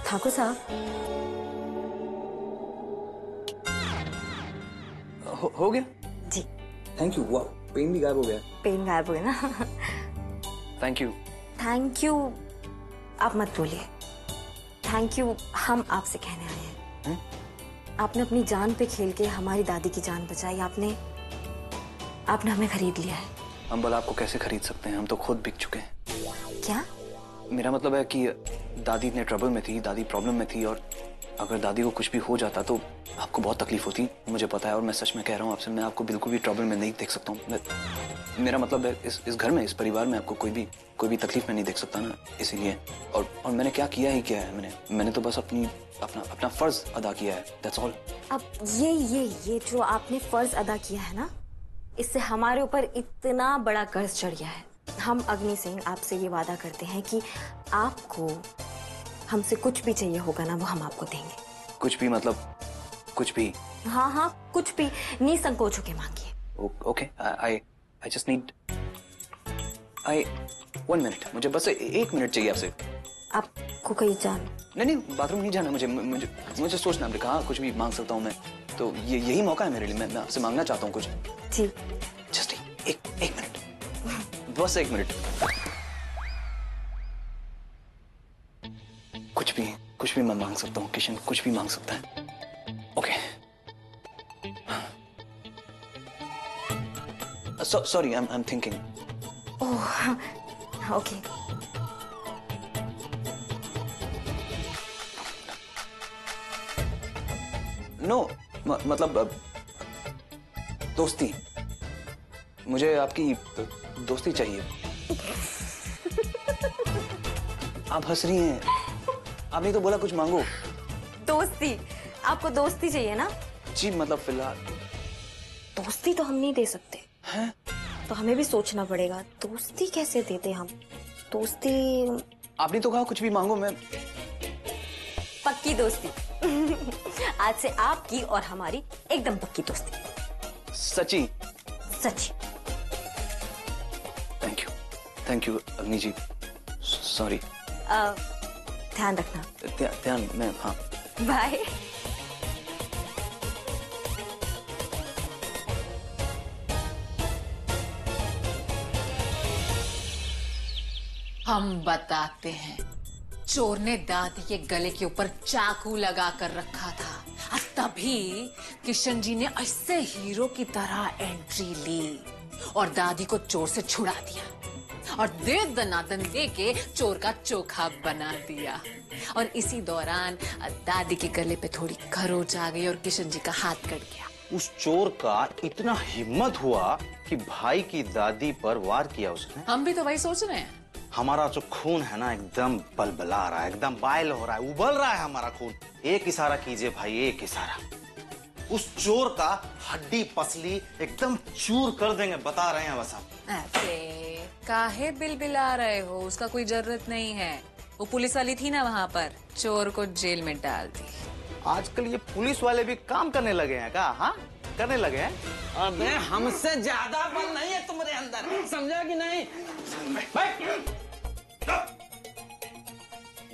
ठाकुर साहब, हो गया? जी थैंक यू। वाह, पेन भी गायब हो गया। पेन गायब हो गया ना। Thank you. थैंक यू आप मत बोलिए, थैंक यू हम आपसे कहने आए हैं। आपने अपनी जान पे खेल के हमारी दादी की जान बचाई। आपने हमें खरीद लिया है। हम भला आपको कैसे खरीद सकते हैं? हम तो खुद बिक चुके हैं। क्या? मेरा मतलब है कि दादी इतने ट्रबल में थी, दादी प्रॉब्लम में थी, और अगर दादी को कुछ भी हो जाता तो आपको बहुत तकलीफ होती, मुझे पता है। और मैं सच में कह रहा हूँ आपसे, मैं आपको बिल्कुल भी ट्रबल में नहीं देख सकता हूँ। मेरा मतलब है इस घर में, इस परिवार में आपको कोई भी तकलीफ में नहीं देख सकता ना, इसीलिए। और मैंने क्या किया ही क्या है? मैंने तो बस अपना फर्ज अदा किया है, दैट्स ऑल। अब ये जो आपने फर्ज अदा किया है ना, इससे हमारे ऊपर इतना बड़ा कर्ज चढ़ गया है। हम अग्नि सिंह आपसे ये वादा करते हैं कि आपको हमसे कुछ भी चाहिए होगा ना, वो हम आपको देंगे। कुछ भी मतलब? कुछ भी? हाँ, कुछ भी, निसंकोच होके मांगिए। Okay, I just need 1 minute. मुझे बस 1 मिनट चाहिए आपसे। आपको कहीं नहीं, बाथरूम नहीं जाना मुझे सोचना। आपने कहा कुछ भी मांग सकता हूँ मैं, तो यही मौका है मेरे लिए। मैं आपसे मांगना चाहता हूँ कुछ। जी जस्ट एक मिनट, बस 1 मिनट। कुछ भी मैं मांग सकता हूँ किशन, कुछ भी मांग सकता है। Okay, sorry, I am thinking. Oh okay. No, मतलब दोस्ती। मुझे आपकी दोस्ती चाहिए। आप हंस रही हैं। आपने तो बोला कुछ मांगो। दोस्ती? आपको दोस्ती चाहिए ना? जी, मतलब फिलहाल दोस्ती तो हम नहीं दे सकते हैं। तो हमें भी सोचना पड़ेगा, दोस्ती कैसे देते हम? दोस्ती आपने तो कहा कुछ भी मांगो। मैं पक्की दोस्ती। आज से आपकी और हमारी एकदम पक्की दोस्ती। सची? सची। थैंक यू अग्नि जी। सॉरी। ध्यान रखना। ध्यान मैं, हाँ। बाय। हम बताते हैं। चोर ने दादी के गले के ऊपर चाकू लगा कर रखा था, और तभी किशन जी ने ऐसे हीरो की तरह एंट्री ली और दादी को चोर से छुड़ा दिया, और दे दनादन दे के चोर का चोखा बना दिया। और इसी दौरान दादी के गले पे थोड़ी खरोच आ गई और किशन जी का हाथ कट गया। उस चोर का इतना हिम्मत हुआ कि भाई की दादी पर वार किया उसने। हम भी तो वही सोच रहे हैं। हमारा जो खून है ना, एकदम बलबला रहा है, एकदम बायल हो रहा है, उबल रहा है हमारा खून। एक इशारा कीजिए भाई, एक इशारा, उस चोर का हड्डी पसली एकदम चूर कर देंगे, बता रहे हैं बस हम। अरे काहे बिलबिला रहे हो? उसका कोई जरूरत नहीं है। वो पुलिस वाली थी ना वहाँ पर, चोर को जेल में डाल दी। आजकल ये पुलिस वाले भी काम करने लगे हैं क्या? हाँ, करने लगे हैं। अबे हमसे ज्यादा बल नहीं है तुम्हारे अंदर, समझा कि नहीं?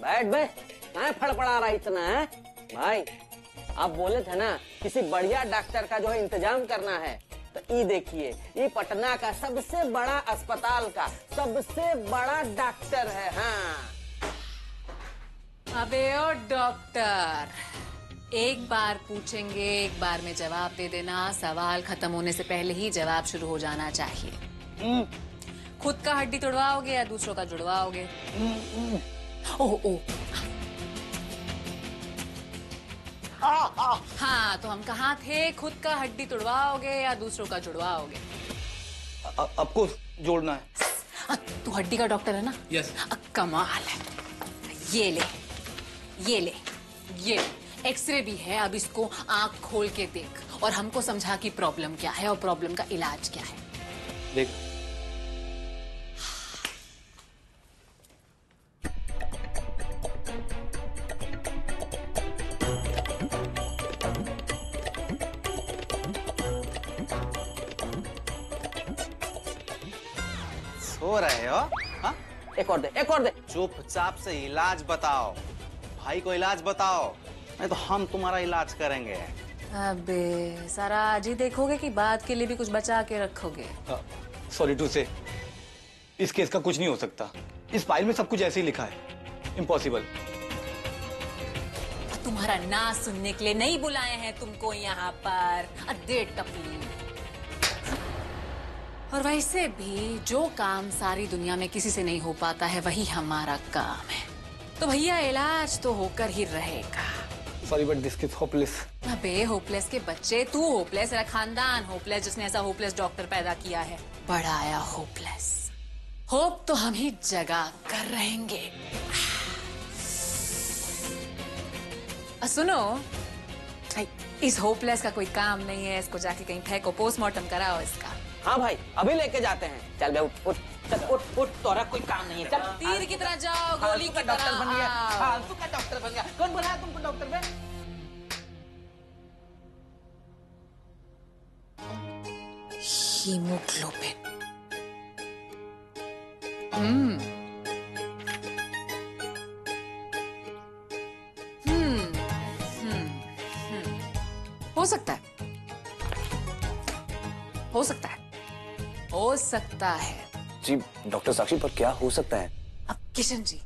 बैठ बे, कहाँ फड़फड़ा रहा इतना है? भाई आप बोले थे ना किसी बढ़िया डॉक्टर का जो है इंतजाम करना है, तो ये देखिए, ये पटना का सबसे बड़ा अस्पताल का सबसे बड़ा डॉक्टर है। हाँ अबे ओ डॉक्टर, एक बार पूछेंगे, एक बार में जवाब दे देना। सवाल खत्म होने से पहले ही जवाब शुरू हो जाना चाहिए। खुद का हड्डी तोड़वाओगे या दूसरों का जुड़वाओगे? ओह हाँ, तो हम कहाँ थे? खुद का हड्डी तोड़वाओगे या दूसरों का जुड़वाओगे? आपको जोड़ना है। तू हड्डी का डॉक्टर है ना? यस। कमाल है। ये ले, ये ले, ये एक्सरे भी है। अब इसको आंख खोल के देख और हमको समझा कि प्रॉब्लम क्या है और प्रॉब्लम का इलाज क्या है। देख, सो रहे हो? हाँ? एक और दे, एक और दे। चुपचाप से इलाज बताओ। भाई को इलाज बताओ, नहीं तो हम तुम्हारा इलाज करेंगे। अबे सारा आज ही देखोगे कि बाद के लिए भी कुछ बचा के रखोगे? सॉरी टू से, इस केस का कुछ नहीं हो सकता। इस फाइल में सब कुछ ऐसे ही लिखा है, इम्पॉसिबल। तुम्हारा ना सुनने के लिए नहीं बुलाए हैं तुमको यहाँ पर, अद्दे टपली। और वैसे भी जो काम सारी दुनिया में किसी से नहीं हो पाता है वही हमारा काम है, तो भैया इलाज तो होकर ही रहेगा। Sorry but this case hopeless. अबे होपलेस के बच्चे, तू होपलेस, तेरा खानदान होपलेस, जिसने ऐसा होपलेस डॉक्टर पैदा किया है, बढ़ाया होपलेस। होप तो हम ही जगा कर रहेंगे। सुनो, इस होपलेस का कोई काम नहीं है, इसको जाके कहीं फेंको, पोस्टमार्टम कराओ इसका। हाँ भाई, अभी लेके जाते हैं। चल बे उठ उठ, चल उठ उठ, तोरा कोई काम नहीं है। चल तीर की तरह जाओ, गोली की तरह डॉक्टर बन गया, आओ। फालतू का डॉक्टर बन गया। कौन बनाया तुमको डॉक्टर बे? हीमोग्लोबिन। हो सकता है, हो सकता है, हो सकता है। जी डॉक्टर साक्षी, पर क्या हो सकता है? अब किशन जी,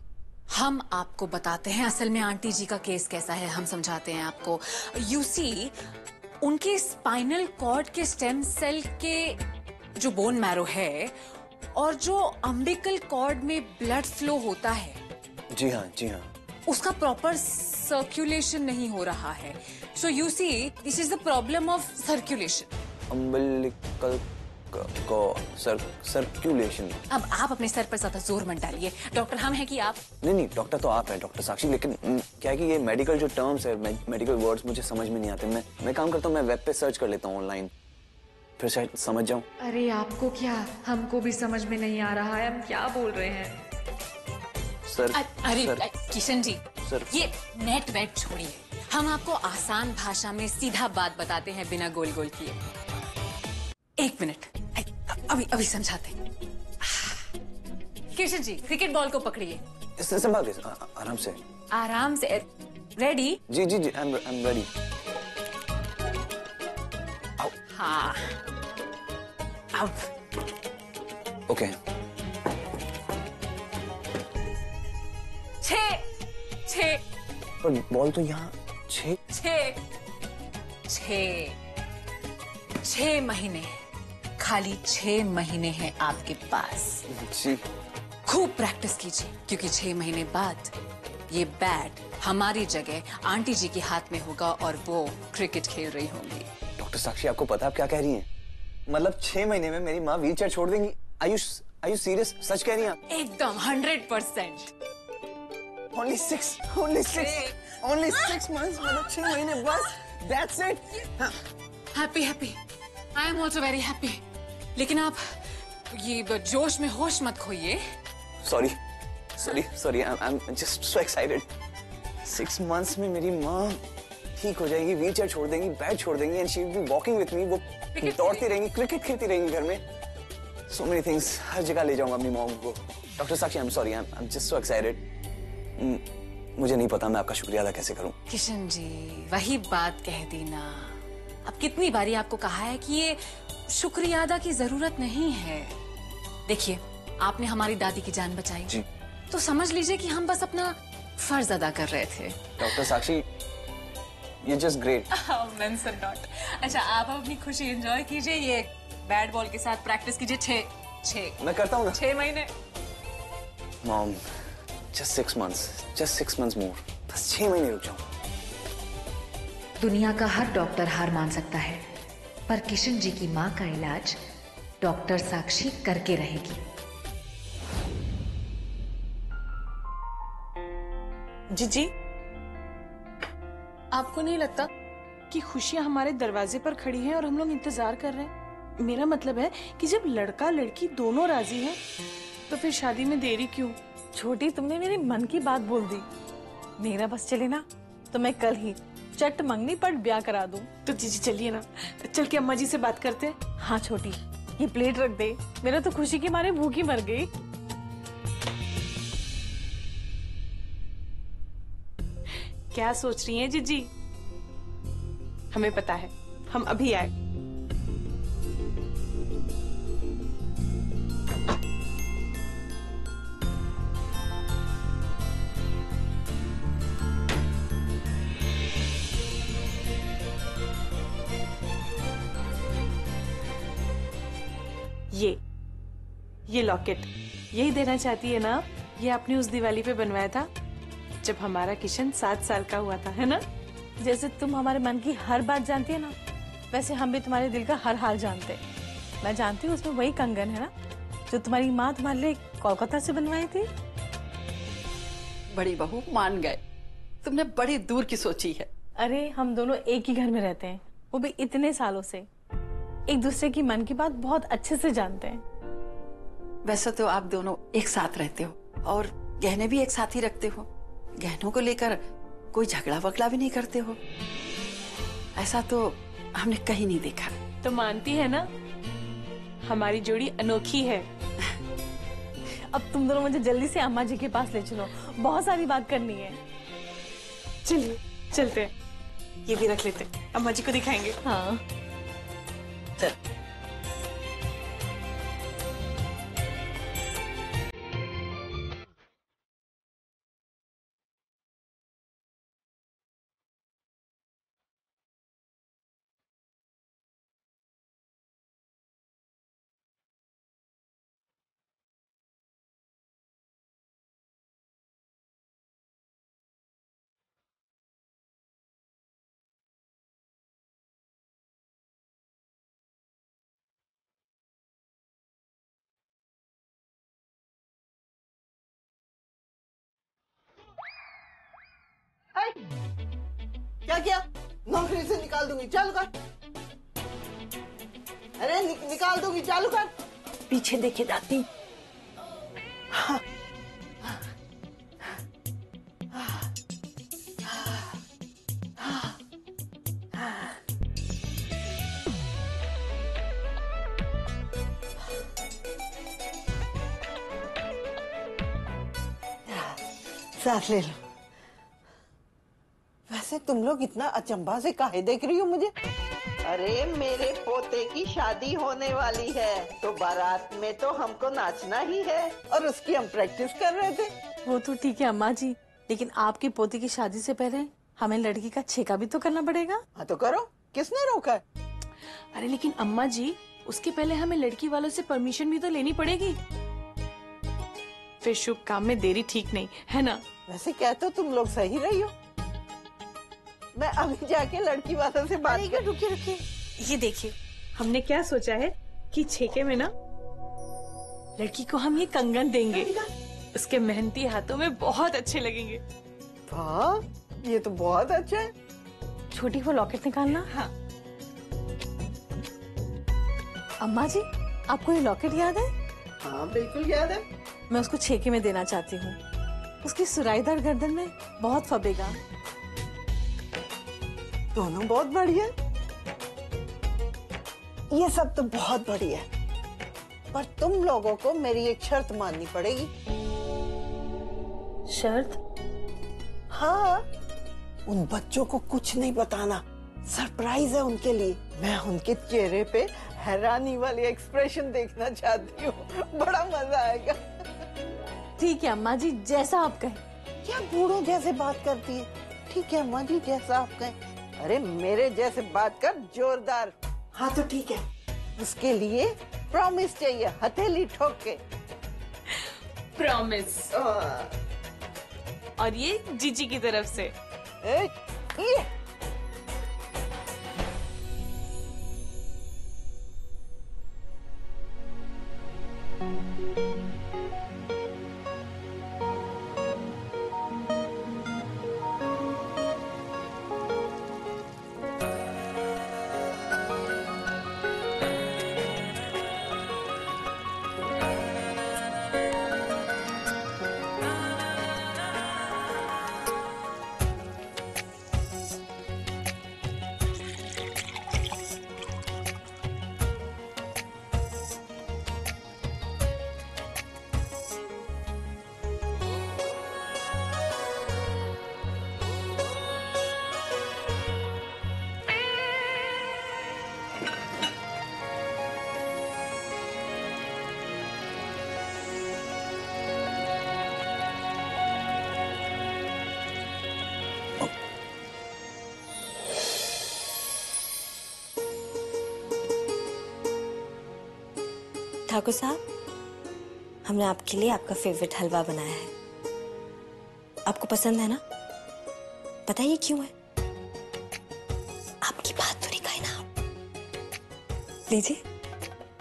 हम आपको बताते हैं असल में आंटी जी का केस कैसा है, हम समझाते हैं आपको। यू सी, उनके स्पाइनल कॉर्ड के स्टेम सेल के जो बोन मैरो है और जो अम्बिकल कॉर्ड में ब्लड फ्लो होता है, जी हाँ, जी हाँ। उसका प्रॉपर सर्कुलेशन नहीं हो रहा है। So you see, this is the problem of circulation. Umbilical circulation. अब आप अपने सर पर ज्यादा जोर मत डालिए, डॉक्टर हम हैं कि आप? नहीं, डॉक्टर तो आप हैं डॉक्टर साक्षी, लेकिन क्या है कि ये मेडिकल जो टर्म्स है, मेडिकल वर्ड्स मुझे समझ में नहीं आते। मैं काम करता हूँ, मैं वेब पे सर्च कर लेता हूँ ऑनलाइन, फिर शायद समझ जाऊँ। अरे आपको क्या, हमको भी समझ में नहीं आ रहा है, हम क्या बोल रहे हैं। सर, अरे किशन जी, सर। ये नेट वेट छोड़िए, हम आपको आसान भाषा में सीधा बात बताते हैं बिना गोल गोल किए। एक मिनट, अभी समझाते हैं। किशन जी, क्रिकेट बॉल को पकड़िए। संभाल के, आराम से, आराम से। रेडी? जी, आई एम रेडी। हाँ, अब ओके। छः पर बॉल तो यहाँ 6 महीने, खाली 6 महीने हैं आपके पास। जी। खूब प्रैक्टिस कीजिए, क्योंकि 6 महीने बाद ये बैट हमारी जगह आंटी जी के हाथ में होगा और वो क्रिकेट खेल रही होंगी। डॉक्टर साक्षी, आपको पता है आप क्या कह रही हैं? मतलब 6 महीने में मेरी माँ व्हीलचेयर छोड़ देंगी? Are you serious? सच कह रही हैं आप? एकदम 100%। Only 6 months, मतलब 6 महीने बस? That's it? Happy, I am also very happy. लेकिन आप ये जोश में होश मत खोइए। Sorry, I'm just so excited. 6 months में मेरी माँ ठीक हो जाएगी, व्हीलचेयर छोड़ देंगी, बैट छोड़ देंगी, and she will be walking with me. वो दौड़ती रहेंगी, क्रिकेट खेलती रहेंगी घर में। So many things, हर जगह ले जाऊंगा अपनी मॉम को। Doctor Sakshi, I'm sorry, I'm just so excited. मुझे नहीं पता मैं आपका शुक्रिया अदा कैसे करूं। किशन जी, वही बात कह दी ना। अब कितनी बारी आपको कहा है कि ये शुक्रिया अदा की जरूरत नहीं है। देखिए, आपने हमारी दादी की जान बचाई जी, तो समझ लीजिए कि हम बस अपना फर्ज अदा कर रहे थे। डॉक्टर साक्षी, ये जस्ट ग्रेट। अच्छा, आप अपनी खुशी एंजॉय कीजिए, ये बैट बॉल के साथ प्रैक्टिस कीजिए। 6 मैं करता हूँ ना। 6 महीने। Mom, just 6 months more. बस 6 महीने रुक जाओ। दुनिया का हर डॉक्टर हार मान सकता है, पर किशन जी की माँ का इलाज डॉक्टर साक्षी करके रहेगी। जी, आपको नहीं लगता कि खुशियां हमारे दरवाजे पर खड़ी हैं और हम लोग इंतजार कर रहे हैं? मेरा मतलब है कि जब लड़का लड़की दोनों राजी हैं, तो फिर शादी में देरी क्यों? छोटी, तुमने मेरे मन की बात बोल दी। मेरा बस चले ना तो मैं कल ही चट मंगनी पर ब्याह करा दूं। तो जीजी चलिए ना, चल के अम्मा जी से बात करते हैं। हाँ छोटी, ये प्लेट रख दे, मेरा तो खुशी के मारे भूखी मर गई। क्या सोच रही हैं जीजी? हमें पता है, हम अभी आए। ये लॉकेट यही देना चाहती है ना आप? ये आपने उस दिवाली पे बनवाया था जब हमारा किशन 7 साल का हुआ था, है ना? जैसे तुम हमारे मन की हर बात जानती है ना, वैसे हम भी तुम्हारे दिल का हर हाल जानते हैं। मैं जानती हूँ उसमें वही कंगन है ना जो तुम्हारी माँ तुम्हारे लिए कोलकाता से बनवाई थी। बड़ी बहू मान गए, तुमने बड़ी दूर की सोची है। अरे हम दोनों एक ही घर में रहते हैं, वो भी इतने सालों से। एक दूसरे की मन की बात बहुत अच्छे से जानते हैं। वैसे तो आप दोनों एक साथ रहते हो और गहने भी एक साथ ही रखते हो। गहनों को लेकर कोई झगड़ा वगड़ा भी नहीं करते हो। ऐसा तो हमने कहीं नहीं देखा। तो मानती है ना, हमारी जोड़ी अनोखी है। अब तुम दोनों मुझे जल्दी से अम्मा जी के पास ले चलो, बहुत सारी बात करनी है। चलिए चलते हैं, ये भी रख लेते हैं, अम्मा जी को दिखाएंगे। हाँ चल। क्या किया? नौकरी से निकाल दूंगी, चालू कर। अरे निकाल दूंगी, चालू कर। पीछे देखे दादी। सांस ले लो। वैसे तुम लोग इतना अचंभा से काहे देख रही हो मुझे? अरे मेरे पोते की शादी होने वाली है, तो बारात में तो हमको नाचना ही है, और उसकी हम प्रैक्टिस कर रहे थे। वो तो ठीक है अम्मा जी, लेकिन आपकी पोती की शादी से पहले हमें लड़की का छेका भी तो करना पड़ेगा। हाँ तो करो, किसने रोका है? अरे लेकिन अम्मा जी, उसके पहले हमें लड़की वालों से परमिशन भी तो लेनी पड़ेगी। फिर शुभ काम में देरी ठीक नहीं है ना? वैसे क्या तो तुम लोग सही रही हो। मैं अभी जाके लड़की वालों से बात कर। रुकिए रुकिए, ये देखिए, हमने क्या सोचा है कि छेके में ना लड़की को हम ये कंगन देंगे, उसके मेहनती हाथों में बहुत अच्छे लगेंगे। वाह, ये तो बहुत अच्छा है। छोटी वो लॉकेट निकालना। हाँ। अम्मा जी, आपको ये लॉकेट याद है? हाँ बिल्कुल याद है। मैं उसको छेके में देना चाहती हूँ, उसकी सुराईदार गर्दन में बहुत फबेगा। दोनों बहुत बढ़िया। ये सब तो बहुत बढ़िया है, पर तुम लोगों को मेरी एक शर्त माननी पड़ेगी। शर्त? हाँ, उन बच्चों को कुछ नहीं बताना, सरप्राइज है उनके लिए। मैं उनके चेहरे पे हैरानी वाली एक्सप्रेशन देखना चाहती हूँ, बड़ा मजा आएगा। ठीक है अम्मा जी, जैसा आप कहें। क्या बूढ़ों जैसे बात करती है? ठीक है अम्मा जी, जैसा आप कहें। अरे मेरे जैसे बात कर, जोरदार। हाँ तो ठीक है, उसके लिए प्रॉमिस चाहिए, हथेली ठोक के। प्रॉमिस। और ये जीजी की तरफ से। ये ठाकुर साहब, हमने आपके लिए आपका फेवरेट हलवा बनाया है। आपको पसंद है ना? बताइए क्यों है? आपकी बात तो नहीं कही ना आप। लीजिए।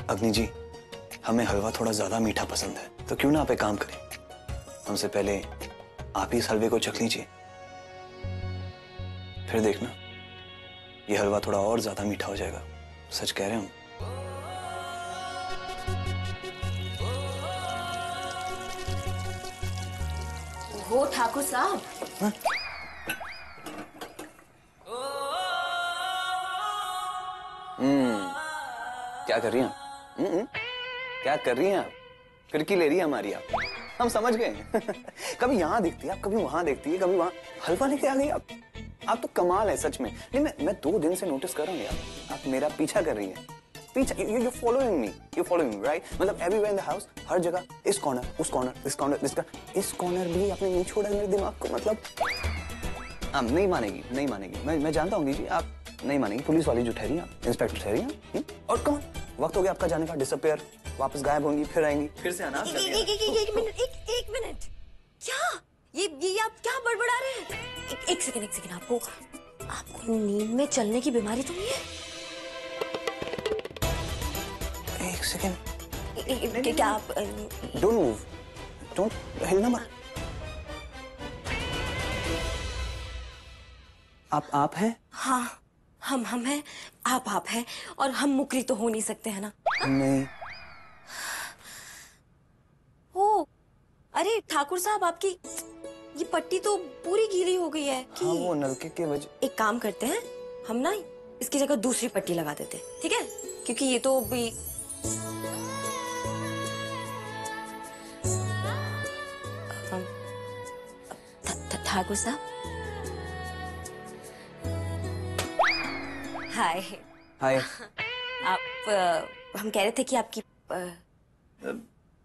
अग्नि जी, हमें हलवा थोड़ा ज्यादा मीठा पसंद है, तो क्यों ना आप एक काम करें, हमसे पहले आप ही इस हलवे को चख लीजिए, फिर देखना ये हलवा थोड़ा और ज्यादा मीठा हो जाएगा। सच कह रहे हूं। हो ठाकुर साहब। क्या कर रही हैं? क्या कर रही हैं आप? फिरकी ले रही है हमारी आप। हम समझ गए। कभी यहाँ दिखती है आप, कभी वहां देखती है, कभी वहां। हलवा लेके आ गई आप। आप तो कमाल है सच में। नहीं, मैं 2 दिन से नोटिस कर रहा हूँ यार, आप मेरा पीछा कर रही हैं। पीछा, यू फॉलोइंग मी, राइट? मतलब एवरीवेयर इन द हाउस, हर जगह, इस कॉर्नर, उस कॉर्नर, इस कॉर्नर, इस कॉर्नर भी आपने नहीं छोड़ा मेरे दिमाग को। मतलब आप नहीं मानेगी। मैं जानता हूँ जी, आप नहीं मानेगी। पुलिस वाली जो ठहरी आप, इंस्पेक्टर ठहरी आप। और कौन? वक्त हो गया आपका जाने का, डिसअपियर, वापस गायब होंगी, फिर आएंगी, फिर से आना। एक मिनट, क्या ये आप क्या बड़बड़ा रहे हैं? एक सेकंड, आपको नींद में चलने की बीमारी तो नहीं है? एक सेकंड, क्या आप डोंट मूव, डोंट हिलना मत। आप हैं? हाँ, हम हैं, आप हैं, और हम मुकरी तो हो नहीं सकते हैं ना? नहीं। ओ, अरे ठाकुर साहब, आपकी ये पट्टी तो पूरी गीली हो गई है कि... हाँ, वो नलके के वजह। एक काम करते हैं, हम ना इसकी जगह दूसरी पट्टी लगा देते हैं, ठीक है? क्योंकि ये तो भी ठाकुर साहब, हाय। हाय। आप हम कह रहे थे कि आपकी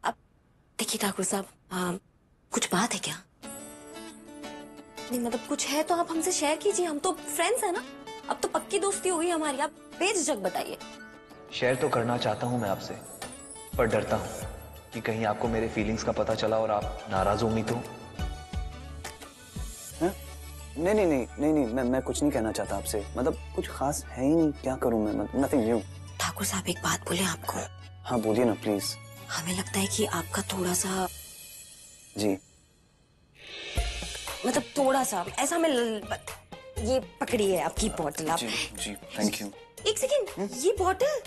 आप देखिए ठाकुर साहब, कुछ बात है क्या? नहीं मतलब कुछ है तो आप हमसे शेयर कीजिए, हम तो फ्रेंड्स हैं ना, अब तो पक्की दोस्ती हो गई हमारी, आप बेझिझक बताइए। शेयर तो करना चाहता हूँ मैं आपसे, पर डरता हूँ कि कहीं आपको मेरे फीलिंग्स का पता चला और आप नाराज होंगी तो। नहीं, मैं कुछ नहीं कहना चाहता आपसे, मतलब कुछ खास है ही नहीं, क्या करूं मैं, नथिंग न्यू। ठाकुर साहब, एक बात बोले आपको? हाँ बोलिए ना प्लीज। हमें लगता है कि आपका थोड़ा सा, जी मतलब थोड़ा सा ऐसा, हमें ये पकड़ी है आपकी बॉटल, आप। जी थैंक यू। एक सेकेंड, ये बॉटल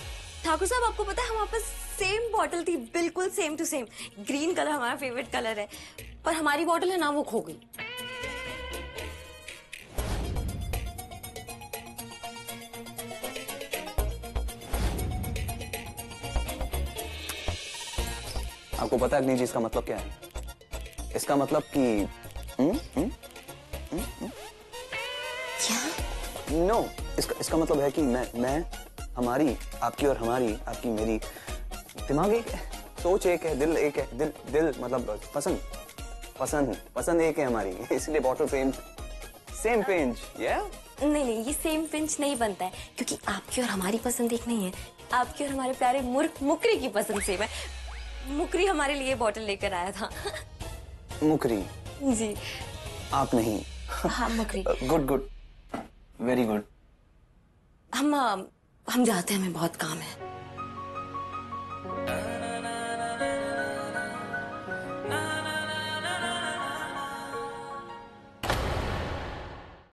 ठाकुर साहब, आपको पता है हमारे पास सेम बॉटल थी, बिल्कुल same to same. Green colour हमारा फेवरेट कलर है, पर हमारी बॉटल है ना, वो खो गई। आपको पता है अग्नि जी इसका मतलब क्या है? इसका मतलब कि क्या? नो, इसका मतलब है कि मैं हमारी, आपकी और हमारी, आपकी मेरी, दिमाग एक है, सोच एक है, दिल एक है, दिल मतलब पसंद एक है हमारी, इसलिए बॉटल सेम पिंच। नहीं, ये सेम पिंच नहीं बनता है, क्योंकि आपकी और हमारी पसंद एक नहीं है, आपकी और हमारे प्यारे मुकरी की पसंद सेम है। मुकरी हमारे लिए बॉटल लेकर आया था। मुकरी? जी। आप नहीं? हाँ, मुकरी। Good, very good. हम जाते हैं, हमें बहुत काम है।